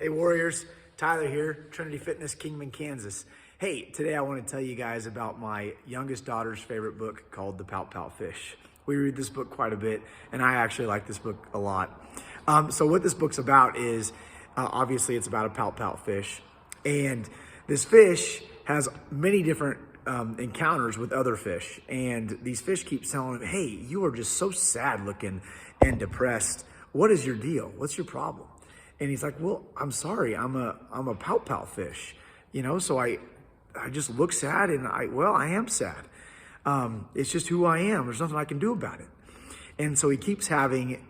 Hey Warriors, Tyler here, Trinity Fitness, Kingman, Kansas. Hey, today I want to tell you guys about my youngest daughter's favorite book called The Pout Fish. We read this book quite a bit, and I actually like this book a lot. So what this book's about is, obviously it's about a pout fish, and this fish has many different encounters with other fish, and these fish keep telling him, hey, you are just so sad looking and depressed. What is your deal? What's your problem? And he's like, well, I'm sorry, I'm a pout fish, so I just look sad, and I am sad. It's just who I am. There's nothing I can do about it. And so he keeps having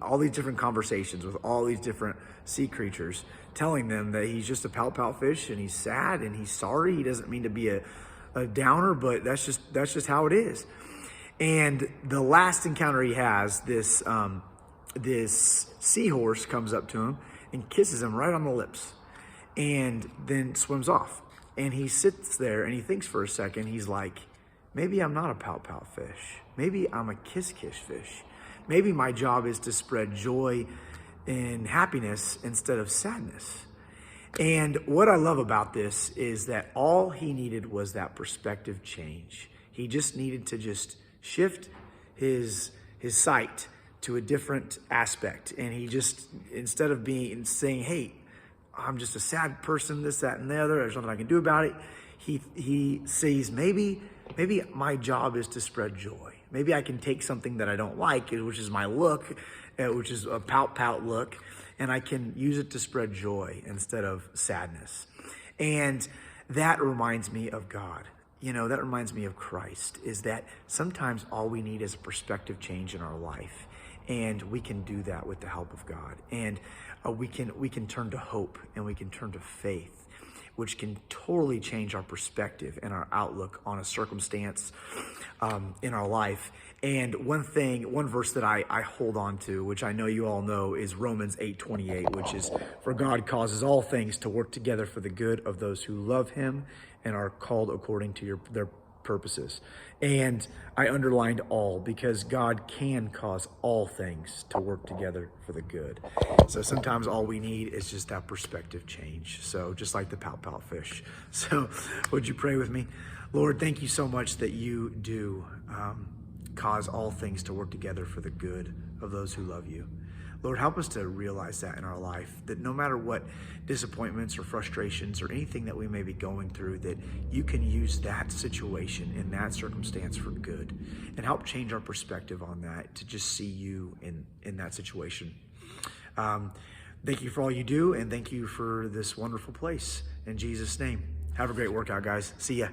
all these different conversations with all these different sea creatures, telling them that he's just a pout fish, and he's sad, and he's sorry. He doesn't mean to be a downer, but that's just how it is. And the last encounter he has, this seahorse comes up to him and kisses him right on the lips, and then swims off. And he sits there and he thinks for a second. He's like, maybe I'm not a pout fish. Maybe I'm a kiss fish. Maybe my job is to spread joy and happiness instead of sadness. And what I love about this is that all he needed was that perspective change. He just needed to just shift his sight to a different aspect. And he just, instead of saying, hey, I'm just a sad person, this, that, and the other, there's nothing I can do about it, he sees maybe my job is to spread joy. Maybe I can take something that I don't like, which is my look, which is a pout look, and I can use it to spread joy instead of sadness. And that reminds me of God. That reminds me of Christ, is that sometimes all we need is a perspective change in our life. And we can do that with the help of God. And we can turn to hope, and we can turn to faith, which can totally change our perspective and our outlook on a circumstance in our life. And one verse that I hold on to, which I know you all know, is Romans 8:28, which is, for God causes all things to work together for the good of those who love him and are called according to their purposes. And I underlined all, because God can cause all things to work together for the good. So sometimes all we need is just that perspective change. So just like the pout fish. So would you pray with me? Lord, thank you so much that you do cause all things to work together for the good of those who love you. Lord, help us to realize that in our life, that no matter what disappointments or frustrations or anything that we may be going through, that you can use that situation and that circumstance for good, and help change our perspective on that, to just see you in that situation. Thank you for all you do, and thank you for this wonderful place. In Jesus' name, have a great workout, guys. See ya.